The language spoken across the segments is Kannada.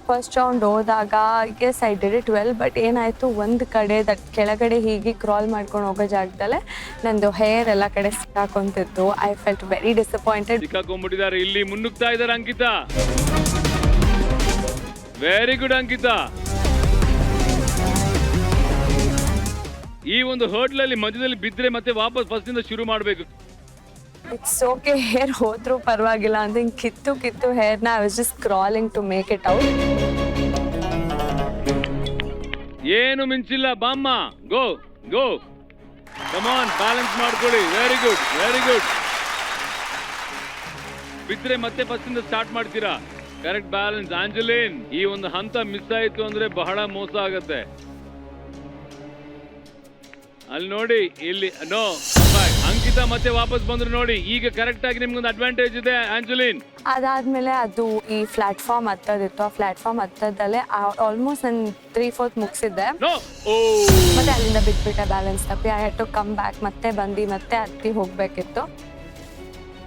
ಫಸ್ಟ್ ರೌಂಡ್ ಹೋದಾಗ guess I did it well, but ಏನಾಯಿತು ಒಂದು ಕಡೆ ಕೆಳಗಡೆ ಹೀಗೆ ಕ್ರಾಲ್ ಮಾಡ್ಕೊಂಡು ಹೋಗೋ ಜಾಗದಲ್ಲೇ ನಂದು ಹೇರ್ ಎಲ್ಲ ಕಡೆ ಸಿಕ್ಕಾಕೊಂತಿತ್ತು. I felt very disappointed. ಸಿಕ್ಕಾಕೊಂಡ್ಬಿಟ್ಟಿದ್ದಾರೆ. ಇಲ್ಲಿ ಮುನ್ನುಗ್ತಾ ಇದ್ದಾರೆ ಅಂಕಿತಾ. Very good Ankita. ಈ ಒಂದು ಹರ್ಡ್ಲಲ್ಲಿ ಮಧ್ಯದಲ್ಲಿ ಬಿದ್ದರೆ ಮತ್ತೆ ವಾಪಸ್ ಫಸ್ಟ್ ಇಂದ ಶುರು ಮಾಡಬೇಕು. ಇಟ್ಸ್ ಓಕೆ, ಹೇರ್ ಹೋದ್ರೂ ಪರವಾಗಿಲ್ಲ ಅಂತ ಹಿಂಗೆ ಕಿತ್ತು ಹೇರ್ನ I was just crawling to make it out. ಏನು ಮಿಂಚಿಲ್ಲ ಬಾಮ್ಮ. Go go come on, balance ಮಾಡ್ಕೊಳ್ಳಿ. Very good very good. ಬಿದ್ರೆ ಮತ್ತೆ ಫಸ್ಟ್ ಇಂದ ಸ್ಟಾರ್ಟ್ ಮಾಡ್ತೀರಾ. Correct balance. ಆಂಜಲಿನ್, ಈ ಒಂದು ಹಂತ ಮಿಸ್ ಆಯ್ತು ಅಂದ್ರೆ ಬಹಳ ಮೋಸ ಆಗತ್ತೆ. ಅಲ್ಲಿ ನೋಡಿ, ಇಲ್ಲಿ ನೋ. ಅಂಕಿತಾ ಮತ್ತೆ ವಾಪಸ್ ಬಂದ್ರು ನೋಡಿ. ಈಗ ಕರೆಕ್ಟ್ ಆಗಿ ನಿಮ್ಗೊಂದು ಅಡ್ವಾಂಟೇಜ್ ಇದೆ ಆಂಜಲಿನ್. ಅದಾದ್ಮೇಲೆ ಅದು ಈ ಪ್ಲಾಟ್ಫಾರ್ಮ್ ಹತ್ತದಿತ್ತು. ಆ ಪ್ಲಾಟ್ಫಾರ್ಮ್ ಹತ್ತದಲ್ಲೇ ಆಲ್ಮೋಸ್ಟ್ ನಾನು 3/4 ಮುಗಿಸಿದ್ದೆ. ಮತ್ತೆ ಅಲ್ಲಿಂದ ಬಿಟ್ಬಿಟ್ಟೆ, ಬ್ಯಾಲೆನ್ಸ್ ತಪ್ಪಿ. I had to come back. ಮತ್ತೆ ಬಂದು ಮತ್ತೆ ಹತ್ತಿ ಹೋಗ್ಬೇಕಿತ್ತು.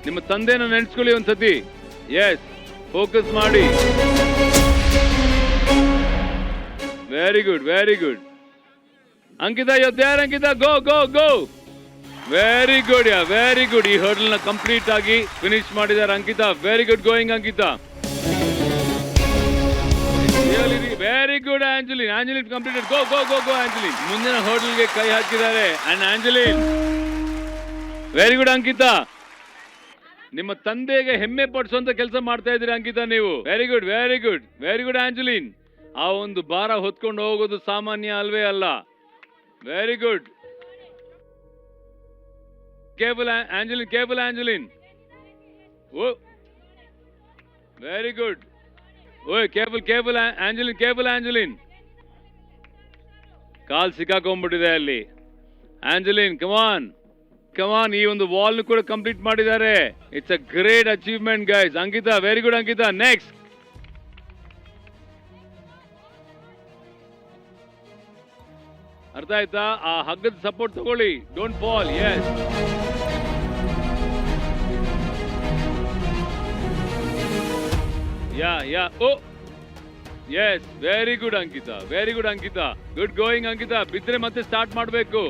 ನಿಮ್ಮ ತಂದೆನ ನೆನ್ಸ್ಕೊಳ್ಳಿ ಒಂದ್ಸತಿ. ಎಸ್, ಫೋಕಸ್ ಮಾಡಿ. Very good very good. Ankita, you're there Ankita. Go go go. Very good yeah, very good. ಈ ಹರ್ಡಲ್ ನ ಕಂಪ್ಲೀಟ್ ಆಗಿ ಫಿನಿಶ್ ಮಾಡಿದ್ದಾರೆ Ankita. Very good going Ankita. Very good Angeline. Angeline completed. Go go go go Angeline. ಮುಂದಿನ ಹರ್ಡಲ್ ಗೆ ಕೈ ಹಾಕಿದ್ದಾರೆ and Angeline. Very good Ankita. ನಿಮ್ಮ ತಂದೆಗೆ ಹೆಮ್ಮೆ ಪಡಿಸುವಂತ ಕೆಲಸ ಮಾಡ್ತಾ ಇದ್ದೀರಾ ಅಂಕಿತಾ ನೀವು. Very good very good very good Angeline. ಆ ಒಂದು ಭಾರ ಹೊತ್ಕೊಂಡು ಹೋಗೋದು ಸಾಮಾನ್ಯ ಅಲ್ವೇ ಅಲ್ಲ. Very good. Cable Angeline, cable Angeline. Oh very good. ಓಯ್ cable cable Angeline, cable Angeline. ಕಾಲ್ ಸಿಕ್ಕಾಕೊಂಡ್ಬಿಟ್ಟಿದೆ ಅಲ್ಲಿ. ಆಂಜಲಿನ್ ಕಮಾನ್ ಕಮಾನ್. ಈ ಒಂದು ವಾಲ್ ಕೂಡ ಕಂಪ್ಲೀಟ್ ಮಾಡಿದ್ದಾರೆ. It's a great achievement guys. Ankita, very good Ankita. Next. ಅರ್ಥ ಆಯ್ತಾ? ಆ ಹಗ್ಗದ ಸಪೋರ್ಟ್ ತಗೊಳ್ಳಿ. Don't fall. Yes, yeah yeah. Oh yes, very good Ankita very good Ankita. Good going Ankita. ಬಿದ್ರೆ ಮತ್ತೆ ಸ್ಟಾರ್ಟ್ ಮಾಡಬೇಕು.